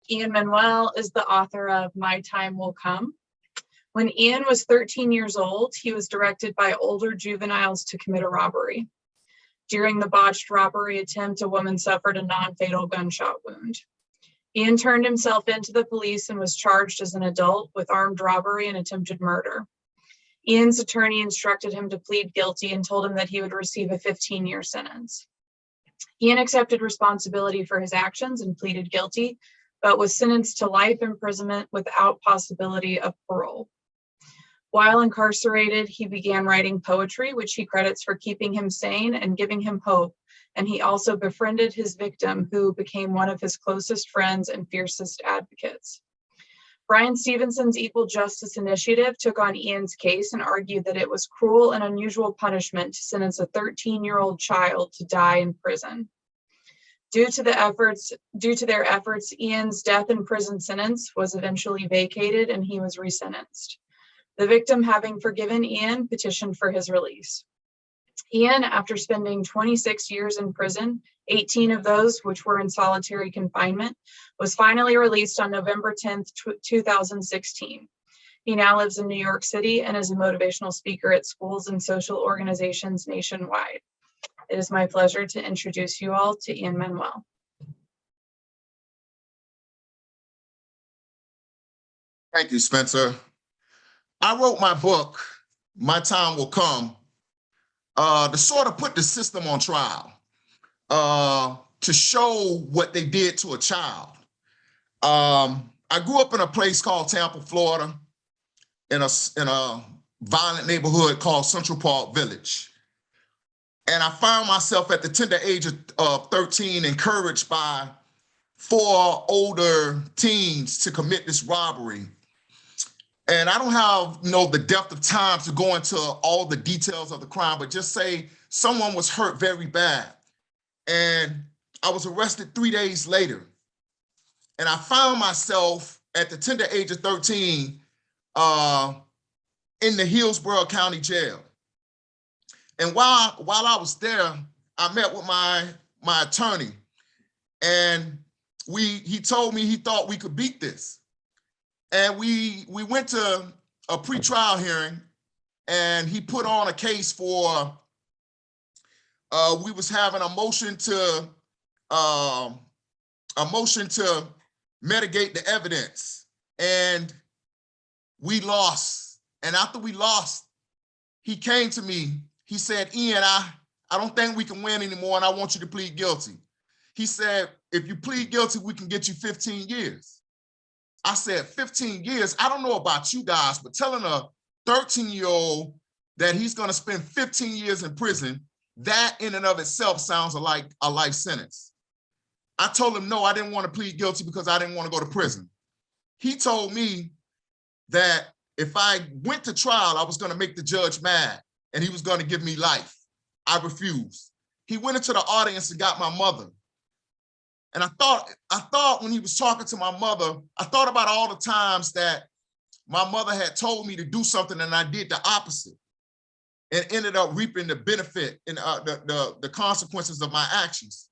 Ian Manuel is the author of My Time Will Come. When Ian was 13 years old, he was directed by older juveniles to commit a robbery. During the botched robbery attempt, a woman suffered a non-fatal gunshot wound. Ian turned himself into the police and was charged as an adult with armed robbery and attempted murder. Ian's attorney instructed him to plead guilty and told him that he would receive a 15-year sentence. Ian accepted responsibility for his actions and pleaded guilty, but was sentenced to life imprisonment without possibility of parole. While incarcerated, he began writing poetry, which he credits for keeping him sane and giving him hope, and he also befriended his victim, who became one of his closest friends and fiercest advocates. Brian Stevenson's Equal Justice Initiative took on Ian's case and argued that it was cruel and unusual punishment to sentence a 13-year-old child to die in prison. Due to their efforts, Ian's death in prison sentence was eventually vacated and he was resentenced. The victim, having forgiven Ian, petitioned for his release. Ian, after spending 26 years in prison, 18 of those which were in solitary confinement, was finally released on November 10th, 2016. He now lives in New York City and is a motivational speaker at schools and social organizations nationwide. It is my pleasure to introduce you all to Ian Manuel. Thank you, Spencer. I wrote my book, My Time Will Come, to sort of put the system on trial, to show what they did to a child. I grew up in a place called Tampa, Florida, in a violent neighborhood called Central Park Village. And I found myself at the tender age of 13 encouraged by 4 older teens to commit this robbery. And I don't have the depth of time to go into all the details of the crime, but just say someone was hurt very bad. And I was arrested 3 days later. And I found myself at the tender age of 13 in the Hillsborough County Jail. And while I was there, I met with my attorney, and he told me he thought we could beat this. And we went to a pretrial hearing, and he put on a case for, we was having a motion to mitigate the evidence, and we lost. And after we lost, he came to me. He said, Ian, I don't think we can win anymore, and I want you to plead guilty. He said, if you plead guilty, we can get you 15 years. I said, 15 years? I don't know about you guys, but telling a 13-year-old that he's going to spend 15 years in prison, that in and of itself sounds like a life sentence. I told him, no, I didn't want to plead guilty because I didn't want to go to prison. He told me that if I went to trial, I was going to make the judge mad and he was going to give me life. I refused. He went into the audience and got my mother. And I thought when he was talking to my mother, I thought about all the times that my mother had told me to do something and I did the opposite and ended up reaping the benefit and the consequences of my actions.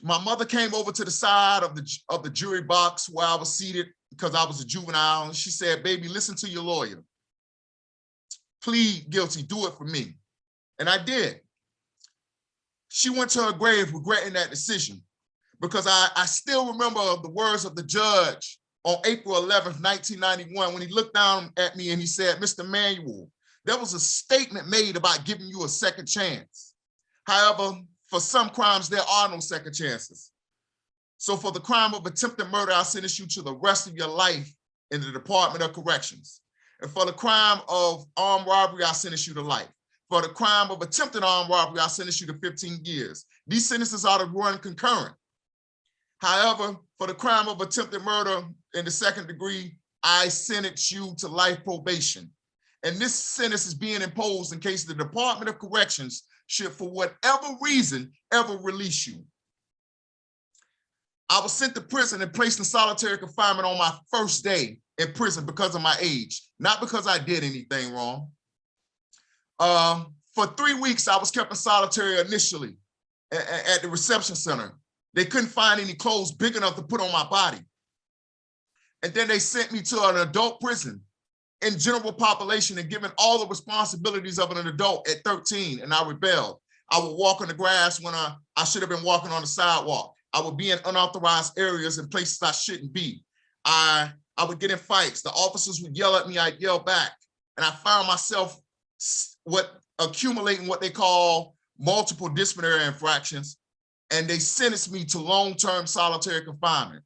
My mother came over to the side of the jury box where I was seated because I was a juvenile, and she said, baby, listen to your lawyer. Plead guilty, do it for me. And I did. She went to her grave regretting that decision because I still remember the words of the judge on April 11th, 1991, when he looked down at me and he said, Mr. Manuel, there was a statement made about giving you a second chance. However, for some crimes, there are no second chances. So for the crime of attempted murder, I sentence you to the rest of your life in the Department of Corrections. And for the crime of armed robbery, I sentence you to life. For the crime of attempted armed robbery, I sentence you to 15 years. These sentences are to run concurrent. However, for the crime of attempted murder in the second degree, I sentence you to life probation. And this sentence is being imposed in case the Department of Corrections should, for whatever reason, ever release you. I was sent to prison and placed in solitary confinement on my first day in prison because of my age, not because I did anything wrong. For 3 weeks, I was kept in solitary initially at the reception center. They couldn't find any clothes big enough to put on my body. And then they sent me to an adult prison in general population and given all the responsibilities of an adult at 13, and I rebelled. I would walk on the grass when I should have been walking on the sidewalk. I would be in unauthorized areas and places I shouldn't be. I would get in fights. The officers would yell at me, I'd yell back. And I found myself accumulating what they call multiple disciplinary infractions, and they sentenced me to long-term solitary confinement.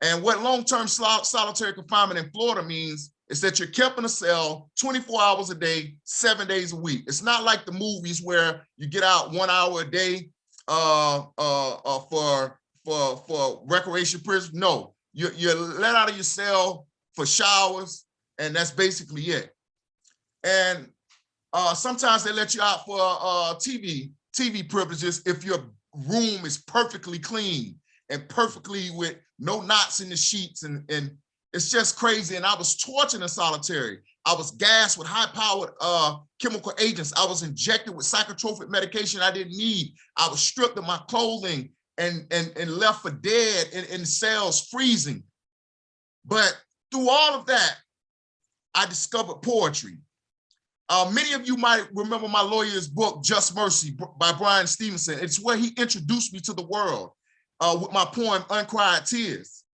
And what long-term solitary confinement in Florida means is that you're kept in a cell 24 hours a day, 7 days a week. It's not like the movies where you get out 1 hour a day for recreation prison. No, you're let out of your cell for showers, and that's basically it. And sometimes they let you out for TV privileges if your room is perfectly clean and perfectly with no knots in the sheets, and it's just crazy. And I was tortured in solitary. I was gassed with high-powered chemical agents. I was injected with psychotropic medication I didn't need. I was stripped of my clothing and left for dead in cells, freezing. But through all of that, I discovered poetry. Many of you might remember my lawyer's book, Just Mercy, by Brian Stevenson. It's where he introduced me to the world with my poem, Uncried Tears,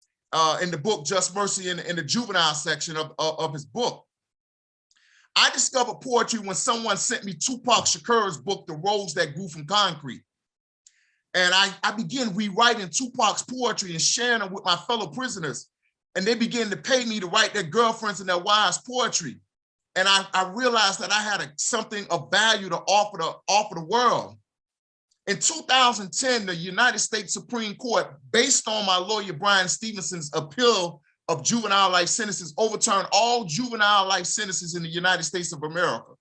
in the book, Just Mercy, in the juvenile section of his book. I discovered poetry when someone sent me Tupac Shakur's book, The Rose That Grew from Concrete. And I began rewriting Tupac's poetry and sharing them with my fellow prisoners. And they began to pay me to write their girlfriends and their wives' poetry. And I realized that I had something of value to offer the world. In 2010, the United States Supreme Court, based on my lawyer Brian Stevenson's appeal of juvenile life sentences, overturned all juvenile life sentences in the United States of America.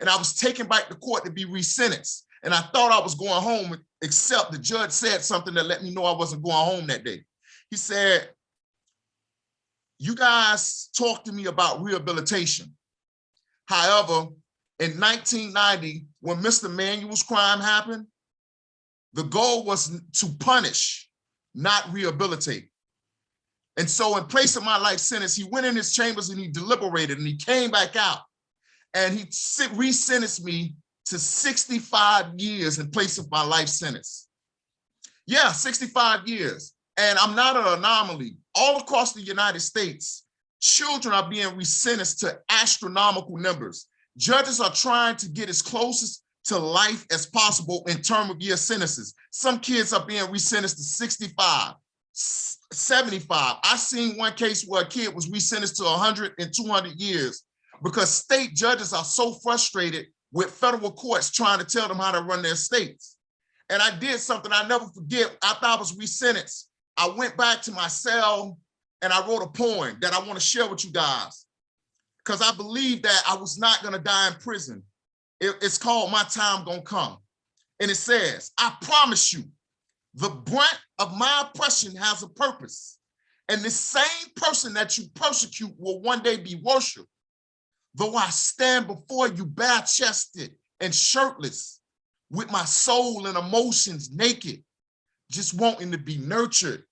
And I was taken back to court to be resentenced. And I thought I was going home, except the judge said something that let me know I wasn't going home that day. He said, "You guys talked to me about rehabilitation. However, in 1990, when Mr. Manuel's crime happened, the goal was to punish, not rehabilitate. And so in place of my life sentence, he went in his chambers and he deliberated, and he came back out and he re-sentenced me to 65 years in place of my life sentence. Yeah, 65 years. And I'm not an anomaly. All across the United States, children are being resentenced to astronomical numbers. Judges are trying to get as close to life as possible in term of year sentences. Some kids are being resentenced to 65, 75. I've seen one case where a kid was resentenced to 100 and 200 years because state judges are so frustrated with federal courts trying to tell them how to run their states. And I did something I never forget. After I was resentenced, I went back to my cell and I wrote a poem that I want to share with you guys, because I believe that I was not going to die in prison. It's called My Time Gonna Come. And it says, "I promise you, the brunt of my oppression has a purpose. And the same person that you persecute will one day be worshiped. Though I stand before you bare-chested and shirtless, with my soul and emotions naked, just wanting to be nurtured.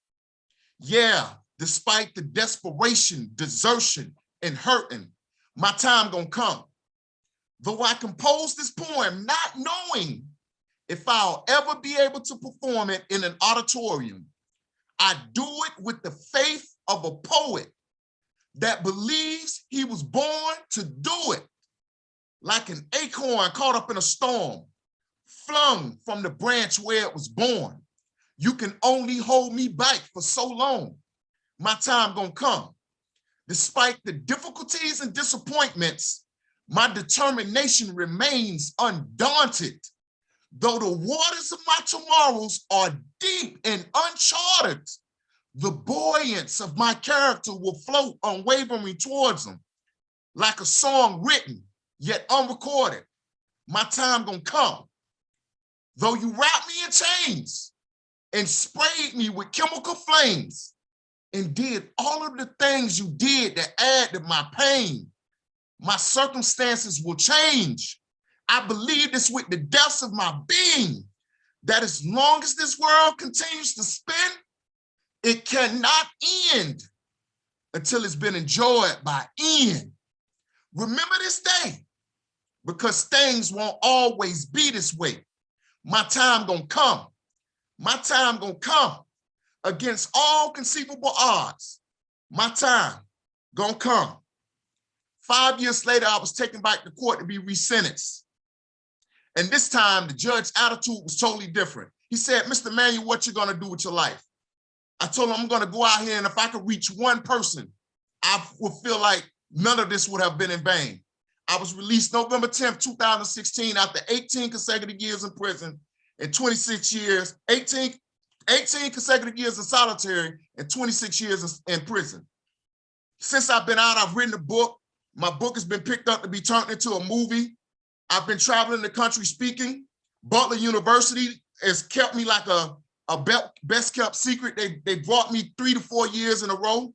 Yeah, despite the desperation, desertion, and hurting, my time gonna come. Though I composed this poem not knowing if I'll ever be able to perform it in an auditorium, I do it with the faith of a poet that believes he was born to do it. Like an acorn caught up in a storm, flung from the branch where it was born. You can only hold me back for so long. My time gonna come. Despite the difficulties and disappointments, my determination remains undaunted. Though the waters of my tomorrows are deep and uncharted, the buoyance of my character will float unwavering towards them. Like a song written, yet unrecorded, my time gonna come. Though you wrapped me in chains and sprayed me with chemical flames and did all of the things you did that add to my pain, my circumstances will change. I believe this with the depths of my being. that as long as this world continues to spin, it cannot end until it's been enjoyed by Ian. Remember this day, because things won't always be this way. My time gonna come. My time gonna come against all conceivable odds. My time gonna come. 5 years later, I was taken back to court to be resentenced. And this time, the judge's attitude was totally different. He said, Mr. Manuel, what you gonna do with your life? I told him I'm gonna go out here, and if I could reach one person, I would feel like none of this would have been in vain. I was released November 10th, 2016, after 18 consecutive years in prison and 26 years, 18 consecutive years in solitary and 26 years in prison. Since I've been out, I've written a book. My book has been picked up to be turned into a movie. I've been traveling the country speaking. Butler University has kept me like a best kept secret. They brought me 3 to 4 years in a row.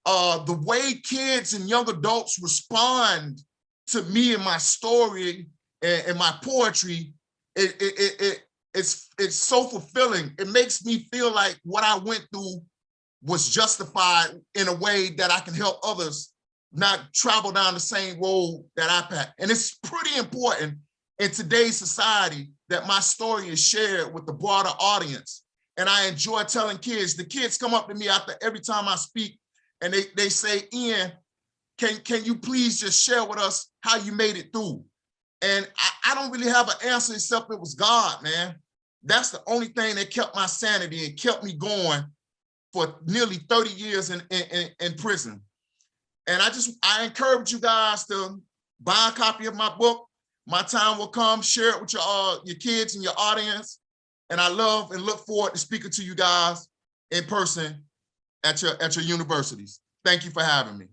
The way kids and young adults respond to me and my story and my poetry, it's so fulfilling. It makes me feel like what I went through was justified in a way that I can help others not travel down the same road that I've had. And it's pretty important in today's society that my story is shared with the broader audience. And I enjoy telling kids. The kids come up to me after every time I speak, and they say, Ian, can you please just share with us how you made it through? And I don't really have an answer except it was God, man. That's the only thing that kept my sanity and kept me going for nearly 30 years in prison. And I encourage you guys to buy a copy of my book. My time will come. Share it with your kids and your audience. And I love and look forward to speaking to you guys in person at your universities. Thank you for having me.